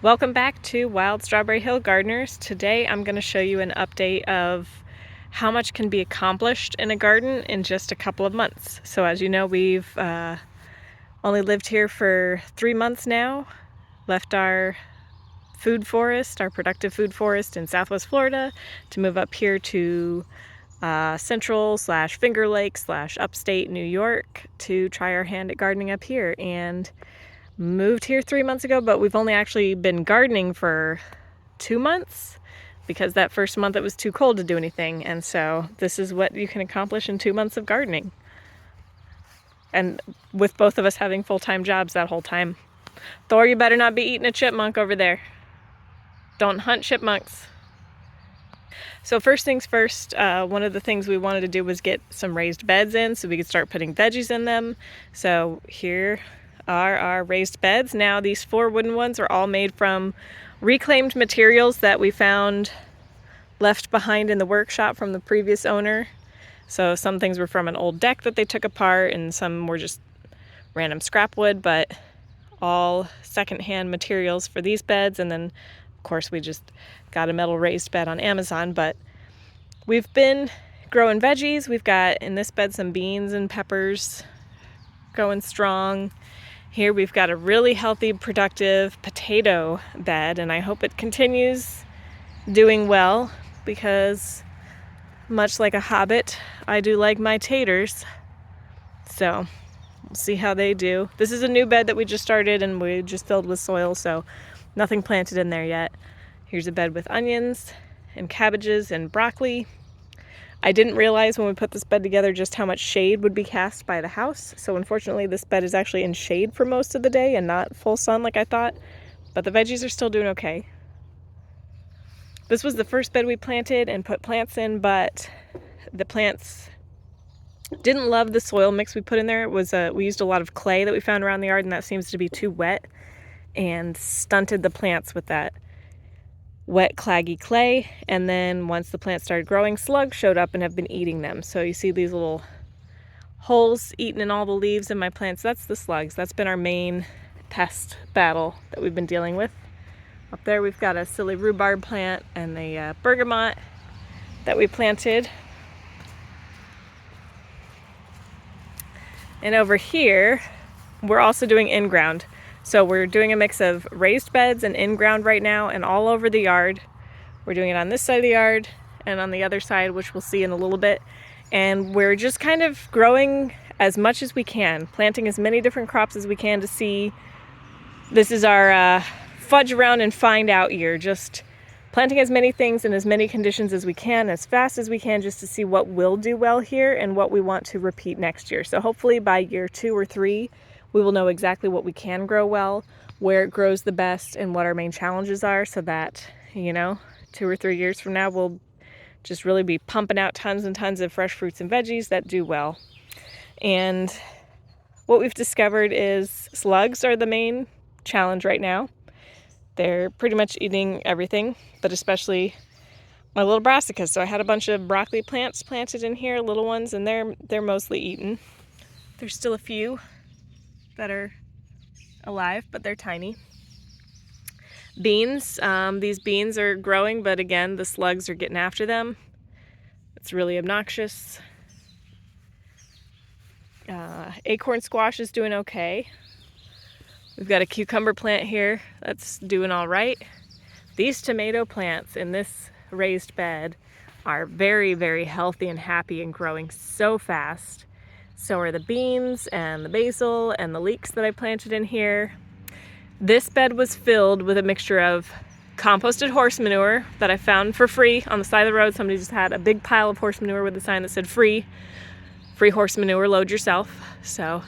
Welcome back to Wild Strawberry Hill Gardeners. Today I'm going to show you an update of how much can be accomplished in a garden in just a couple of months. So as you know, we've only lived here for 3 months now, left our food forest, our productive food forest in Southwest Florida to move up here to Central/Finger Lake/upstate New York to try our hand at gardening up here. And moved here 3 months ago, but we've only actually been gardening for 2 months because that first month it was too cold to do anything. And so this is what you can accomplish in 2 months of gardening. And with both of us having full-time jobs that whole time. Thor, you better not be eating a chipmunk over there. Don't hunt chipmunks. So first things first, one of the things we wanted to do was get some raised beds in so we could start putting veggies in them. So here are our raised beds. Now these 4 wooden ones are all made from reclaimed materials that we found left behind in the workshop from the previous owner. So some things were from an old deck that they took apart and some were just random scrap wood, but all secondhand materials for these beds. And then of course we just got a metal raised bed on Amazon. But we've been growing veggies. We've got in this bed some beans and peppers going strong. Here we've got a really healthy, productive potato bed, and I hope it continues doing well because much like a hobbit, I do like my taters. So we'll see how they do. This is a new bed that we just started and we just filled with soil, so nothing planted in there yet. Here's a bed with onions and cabbages and broccoli. I didn't realize when we put this bed together just how much shade would be cast by the house. So unfortunately this bed is actually in shade for most of the day and not full sun like I thought. But the veggies are still doing okay. This was the first bed we planted and put plants in, but the plants didn't love the soil mix we put in there. It was we used a lot of clay that we found around the yard, and that seems to be too wet and stunted the plants with that wet, claggy clay. And then once the plants started growing, slugs showed up and have been eating them. So you see these little holes eaten in all the leaves in my plants. That's the slugs. That's been our main pest battle that we've been dealing with. Up there we've got a silly rhubarb plant and the bergamot that we planted. And over here we're also doing in-ground. So we're doing a mix of raised beds and in-ground right now and all over the yard. We're doing it on this side of the yard and on the other side, which we'll see in a little bit. And we're just kind of growing as much as we can, planting as many different crops as we can to see. This is our fudge around and find out year. Just planting as many things in as many conditions as we can, as fast as we can, just to see what will do well here and what we want to repeat next year. So hopefully by year 2 or 3, we will know exactly what we can grow well, where it grows the best, and what our main challenges are, so that, 2 or 3 years from now, we'll just really be pumping out tons and tons of fresh fruits and veggies that do well. And what we've discovered is slugs are the main challenge right now. They're pretty much eating everything, but especially my little brassicas. So I had a bunch of broccoli plants planted in here, little ones, and they're mostly eaten. There's still a few that are alive, but they're tiny. Beans, these beans are growing, but again, the slugs are getting after them. It's really obnoxious. Acorn squash is doing okay. We've got a cucumber plant here that's doing all right. These tomato plants in this raised bed are very, very healthy and happy and growing so fast. So are the beans and the basil and the leeks that I planted in here. This bed was filled with a mixture of composted horse manure that I found for free on the side of the road. Somebody just had a big pile of horse manure with a sign that said free horse manure, load yourself. So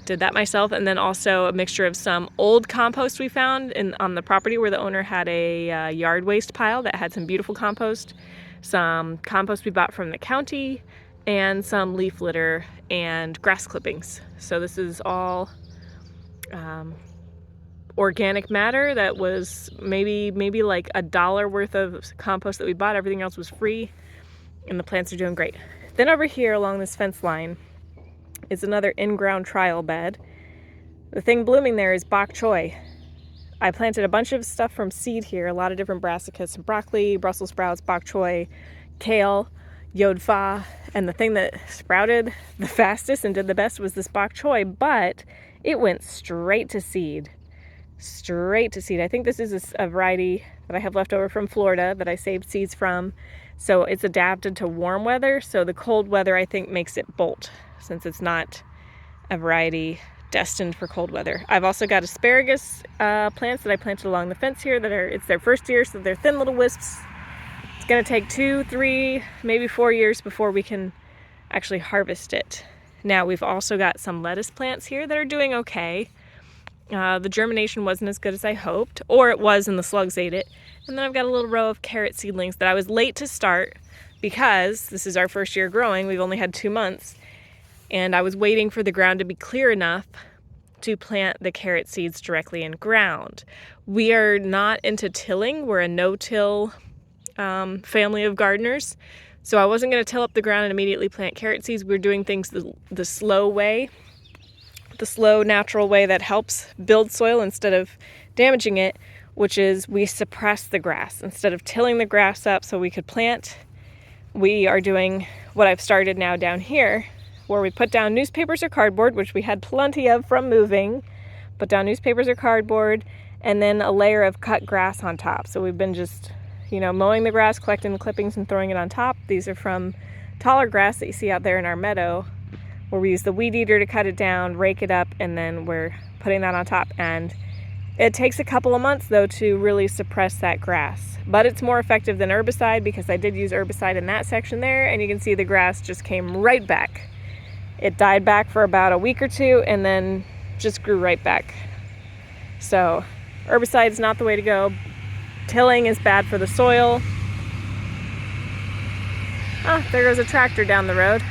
did that myself. And then also a mixture of some old compost we found on the property where the owner had a yard waste pile that had some beautiful compost, some compost we bought from the county, and some leaf litter and grass clippings. So this is all organic matter that was maybe like $1 worth of compost that we bought. Everything else was free, and the plants are doing great. Then over here along this fence line is another in-ground trial bed. The thing blooming there is bok choy. I planted a bunch of stuff from seed here, a lot of different brassicas, some broccoli, Brussels sprouts, bok choy, kale, yod pha, and the thing that sprouted the fastest and did the best was this bok choy, but it went straight to seed. Straight to seed. I think this is a variety that I have left over from Florida that I saved seeds from. So it's adapted to warm weather. So the cold weather, I think, makes it bolt, since it's not a variety destined for cold weather. I've also got asparagus plants that I planted along the fence here it's their first year, so they're thin little wisps. It's gonna take 2, 3, maybe 4 years before we can actually harvest it. Now we've also got some lettuce plants here that are doing okay. The germination wasn't as good as I hoped, or it was and the slugs ate it. And then I've got a little row of carrot seedlings that I was late to start because this is our first year growing. We've only had 2 months, and I was waiting for the ground to be clear enough to plant the carrot seeds directly in ground. We are not into tilling. We're a no-till family of gardeners. So I wasn't going to till up the ground and immediately plant carrot seeds. We're doing things the slow way, the slow, natural way that helps build soil instead of damaging it, which is we suppress the grass. Instead of tilling the grass up so we could plant, we are doing what I've started now down here, where we put down newspapers or cardboard, which we had plenty of from moving, put down newspapers or cardboard, and then a layer of cut grass on top. So we've been just, mowing the grass, collecting the clippings and throwing it on top. These are from taller grass that you see out there in our meadow, where we use the weed eater to cut it down, rake it up, and then we're putting that on top. And it takes a couple of months though to really suppress that grass, but it's more effective than herbicide, because I did use herbicide in that section there, and you can see the grass just came right back. It died back for about a week or two and then just grew right back. So herbicide is not the way to go. Tilling is bad for the soil. Oh, there goes a tractor down the road.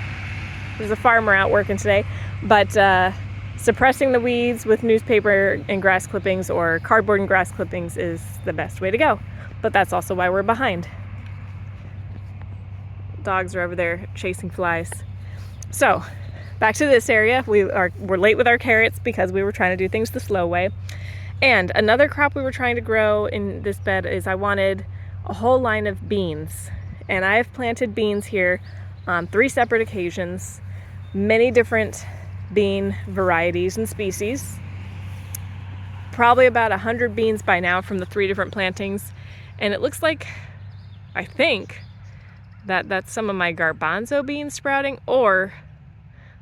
There's a farmer out working today, but suppressing the weeds with newspaper and grass clippings or cardboard and grass clippings is the best way to go. But that's also why we're behind. Dogs are over there chasing flies. So back to this area. We're late with our carrots because we were trying to do things the slow way. And another crop we were trying to grow in this bed is I wanted a whole line of beans. And I have planted beans here on 3 separate occasions, many different bean varieties and species. Probably about 100 beans by now from the 3 different plantings. And it looks like, I think, that's some of my garbanzo beans sprouting, or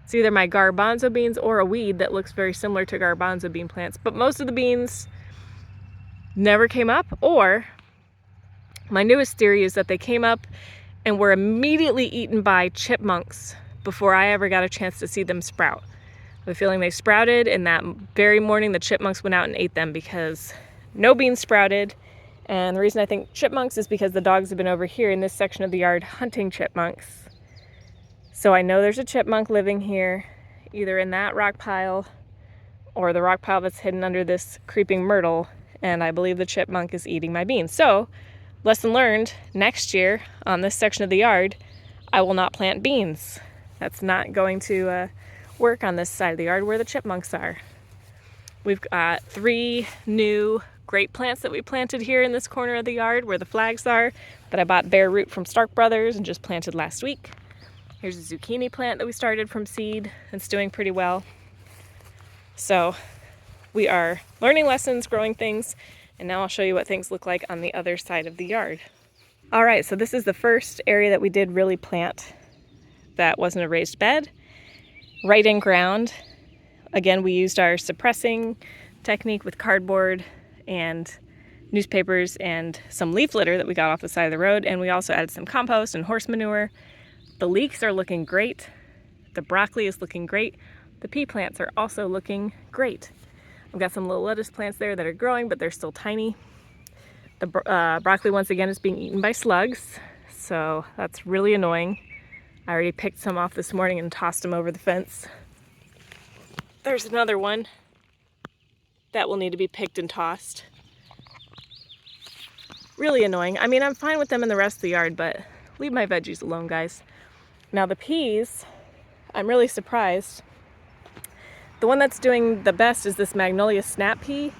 it's either my garbanzo beans or a weed that looks very similar to garbanzo bean plants. But most of the beans never came up, or my newest theory is that they came up and were immediately eaten by chipmunks before I ever got a chance to see them sprout. I have a feeling they sprouted, and that very morning the chipmunks went out and ate them because no beans sprouted. And the reason I think chipmunks is because the dogs have been over here in this section of the yard hunting chipmunks. So I know there's a chipmunk living here, either in that rock pile or the rock pile that's hidden under this creeping myrtle, and I believe the chipmunk is eating my beans. So, lesson learned, next year on this section of the yard, I will not plant beans. That's not going to work on this side of the yard where the chipmunks are. We've got 3 new grape plants that we planted here in this corner of the yard where the flags are, that I bought bare root from Stark Brothers and just planted last week. Here's a zucchini plant that we started from seed. It's doing pretty well. So we are learning lessons, growing things, and now I'll show you what things look like on the other side of the yard. All right, so this is the first area that we did really plant that wasn't a raised bed, right in ground. Again, we used our suppressing technique with cardboard and newspapers and some leaf litter that we got off the side of the road, and we also added some compost and horse manure. The leeks are looking great. The broccoli is looking great. The pea plants are also looking great. I've got some little lettuce plants there that are growing, but they're still tiny. The broccoli, once again, is being eaten by slugs, so that's really annoying. I already picked some off this morning and tossed them over the fence. There's another one that will need to be picked and tossed. Really annoying. I mean, I'm fine with them in the rest of the yard, but leave my veggies alone, guys. Now the peas, I'm really surprised. The one that's doing the best is this Magnolia Snap Pea.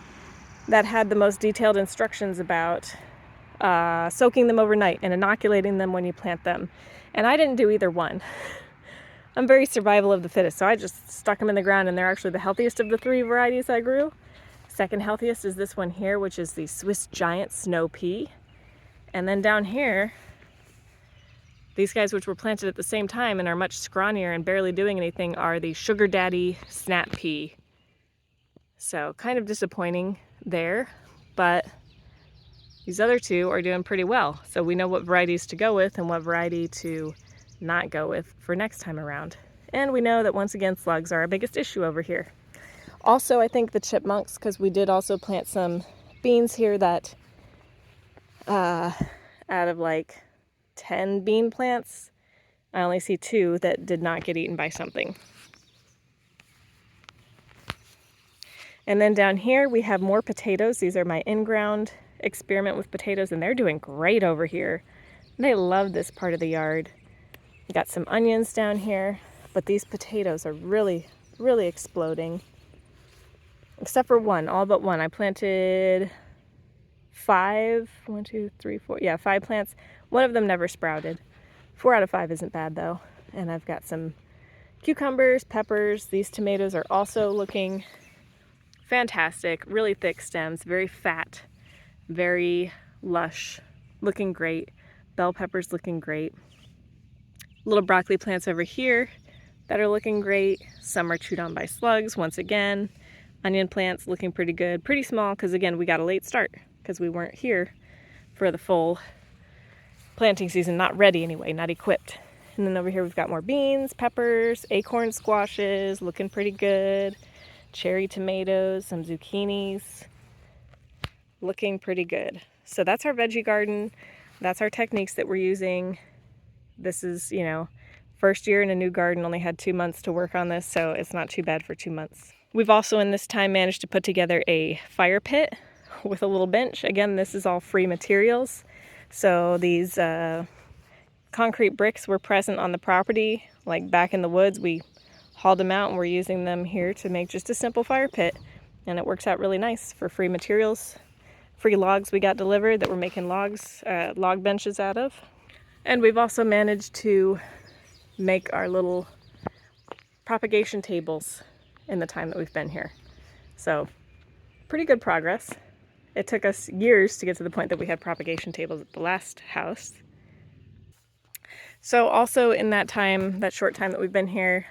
that had the most detailed instructions about soaking them overnight and inoculating them when you plant them. And I didn't do either one. I'm very survival of the fittest, so I just stuck them in the ground, and they're actually the healthiest of the 3 varieties I grew. Second healthiest is this one here, which is the Swiss Giant Snow Pea. And then down here, these guys, which were planted at the same time and are much scrawnier and barely doing anything, are the Sugar Daddy Snap Pea. So kind of disappointing there, but these other 2 are doing pretty well. So we know what varieties to go with and what variety to not go with for next time around. And we know that once again, slugs are our biggest issue over here. Also, I think the chipmunks, because we did also plant some beans here that out of like 10 bean plants, I only see 2 that did not get eaten by something. And then down here we have more potatoes. These are my in-ground experiment with potatoes, and they're doing great over here. They love this part of the yard. We got some onions down here, but these potatoes are really, really exploding. Except for one, all but one. I planted 5, 1, 2, 3, 4, yeah, 5 plants. One of them never sprouted. 4 out of 5 isn't bad though. And I've got some cucumbers, peppers. These tomatoes are also looking fantastic, really thick stems, very fat, very lush, looking great. Bell peppers looking great. Little broccoli plants over here that are looking great. Some are chewed on by slugs once again. Onion plants looking pretty good, pretty small because again we got a late start because we weren't here for the full planting season, not ready anyway, not equipped. And then over here we've got more beans, peppers, acorn squashes looking pretty good. Cherry tomatoes, some zucchinis, looking pretty good. So that's our veggie garden. That's our techniques that we're using. This is, you know, first year in a new garden, only had 2 months to work on this, so it's not too bad for 2 months. We've also in this time managed to put together a fire pit with a little bench. Again, this is all free materials. So these concrete bricks were present on the property, like back in the woods. We hauled them out and we're using them here to make just a simple fire pit, and it works out really nice for free materials, free logs we got delivered that we're making log benches out of. And we've also managed to make our little propagation tables in the time that we've been here. So pretty good progress. It took us years to get to the point that we had propagation tables at the last house. So also in that time, that short time that we've been here,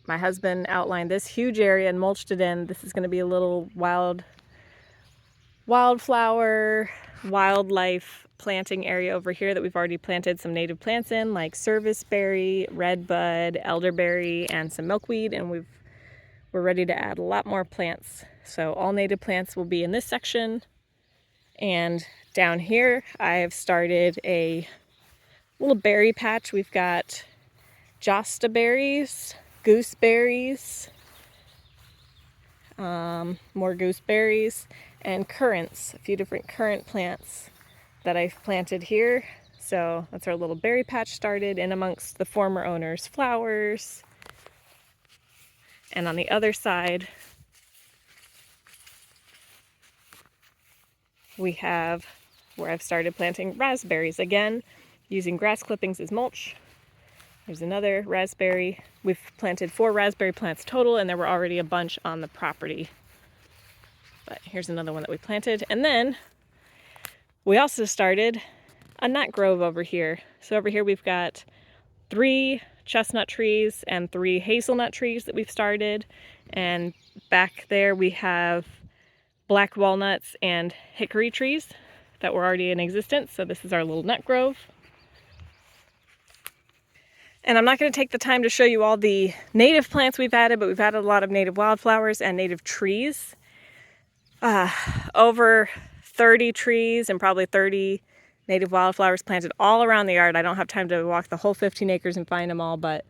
my husband outlined this huge area and mulched it in. This is going to be a little wildflower, wildlife planting area over here that we've already planted some native plants in, like serviceberry, redbud, elderberry, and some milkweed, and we're ready to add a lot more plants. So all native plants will be in this section. And down here I have started a little berry patch. We've got josta berries, gooseberries, more gooseberries, and currants, a few different currant plants that I've planted here. So that's our little berry patch started in amongst the former owner's flowers. And on the other side, we have where I've started planting raspberries, again, using grass clippings as mulch. There's another raspberry. We've planted 4 raspberry plants total, and there were already a bunch on the property. But here's another one that we planted. And then we also started a nut grove over here. So over here we've got 3 chestnut trees and 3 hazelnut trees that we've started. And back there we have black walnuts and hickory trees that were already in existence. So this is our little nut grove. And I'm not going to take the time to show you all the native plants we've added, but we've added a lot of native wildflowers and native trees. Over 30 trees and probably 30 native wildflowers planted all around the yard. I don't have time to walk the whole 15 acres and find them all, but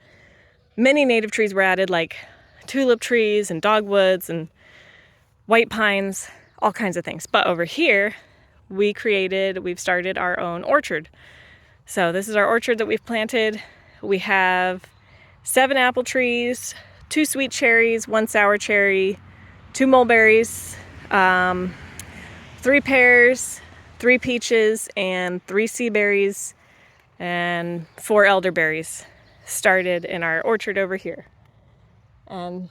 many native trees were added, like tulip trees and dogwoods and white pines, all kinds of things. But over here, we've started our own orchard. So this is our orchard that we've planted. We have 7 apple trees, 2 sweet cherries, 1 sour cherry, 2 mulberries, 3 pears, 3 peaches, and 3 sea berries, and 4 elderberries started in our orchard over here. And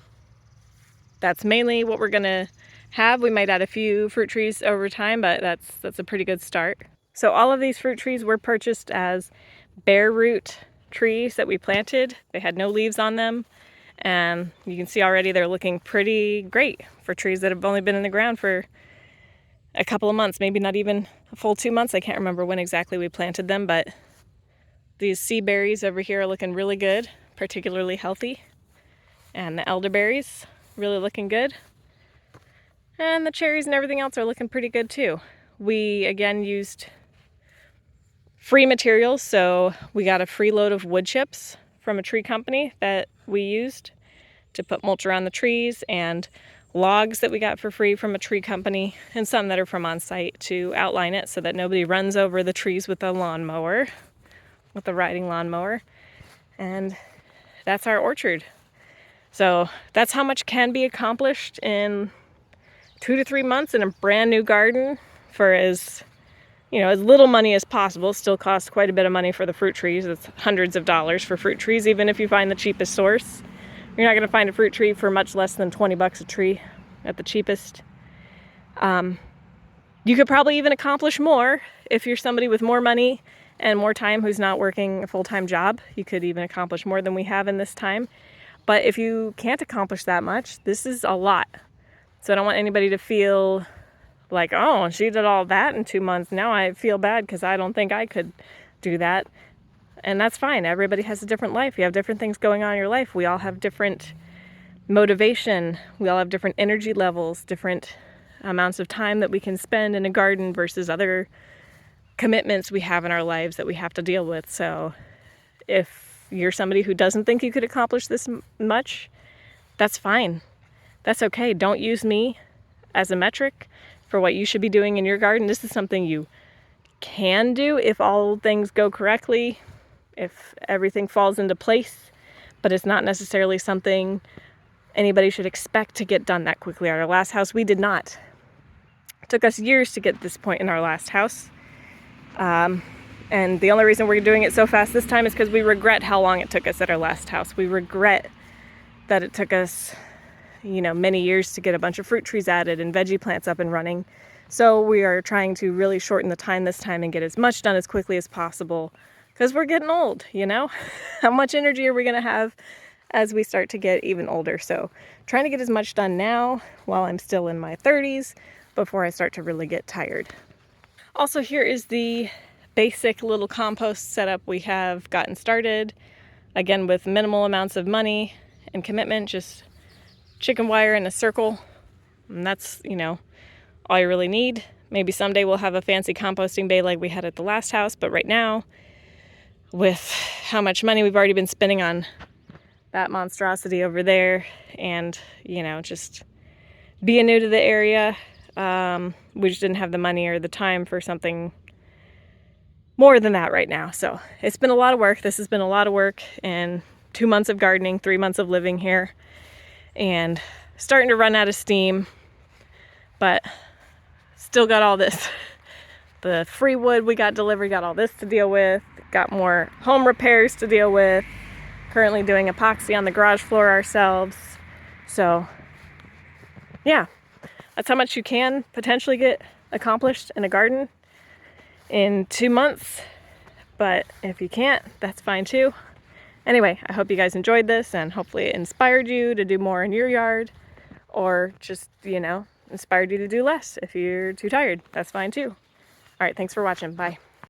that's mainly what we're gonna have. We might add a few fruit trees over time, but that's a pretty good start. So all of these fruit trees were purchased as bare root trees that we planted. They had no leaves on them, and you can see already they're looking pretty great for trees that have only been in the ground for a couple of months, maybe not even a full 2 months. I can't remember when exactly we planted them, but these sea berries over here are looking really good, particularly healthy. And the elderberries really looking good. And the cherries and everything else are looking pretty good too. We again used free materials, so we got a free load of wood chips from a tree company that we used to put mulch around the trees, and logs that we got for free from a tree company, and some that are from on site to outline it so that nobody runs over the trees with a lawnmower, with a riding lawnmower. And that's our orchard. So that's how much can be accomplished in 2 to 3 months in a brand new garden for as little money as possible. Still costs quite a bit of money for the fruit trees. It's hundreds of dollars for fruit trees, even if you find the cheapest source. You're not going to find a fruit tree for much less than 20 bucks a tree at the cheapest. You could probably even accomplish more if you're somebody with more money and more time who's not working a full-time job. You could even accomplish more than we have in this time. But if you can't accomplish that much, this is a lot. So I don't want anybody to feel like, oh, she did all that in 2 months. Now I feel bad because I don't think I could do that. And that's fine. Everybody has a different life. You have different things going on in your life. We all have different motivation. We all have different energy levels, different amounts of time that we can spend in a garden versus other commitments we have in our lives that we have to deal with. So if you're somebody who doesn't think you could accomplish this much, that's fine. That's okay. Don't use me as a metric for what you should be doing in your garden. This is something you can do if all things go correctly, if everything falls into place, but it's not necessarily something anybody should expect to get done that quickly. At our last house, we did not. It took us years to get to this point in our last house. And the only reason we're doing it so fast this time is because we regret how long it took us at our last house. We regret that it took us, many years to get a bunch of fruit trees added and veggie plants up and running. So we are trying to really shorten the time this time and get as much done as quickly as possible, because we're getting old, How much energy are we going to have as we start to get even older? So trying to get as much done now while I'm still in my 30s before I start to really get tired. Also, here is the basic little compost setup we have gotten started. Again, with minimal amounts of money and commitment, just chicken wire in a circle. And that's, all you really need. Maybe someday we'll have a fancy composting bay like we had at the last house, but right now, with how much money we've already been spending on that monstrosity over there, and, just being new to the area, we just didn't have the money or the time for something more than that right now. So it's been a lot of work. This has been a lot of work, and 2 months of gardening, 3 months of living here, and starting to run out of steam, but still got all this. The free wood we got delivered, got all this to deal with, got more home repairs to deal with, currently doing epoxy on the garage floor ourselves. So yeah, that's how much you can potentially get accomplished in a garden in 2 months. But if you can't, that's fine too. Anyway, I hope you guys enjoyed this, and hopefully it inspired you to do more in your yard, or just, inspired you to do less. If you're too tired, that's fine too. All right, thanks for watching. Bye.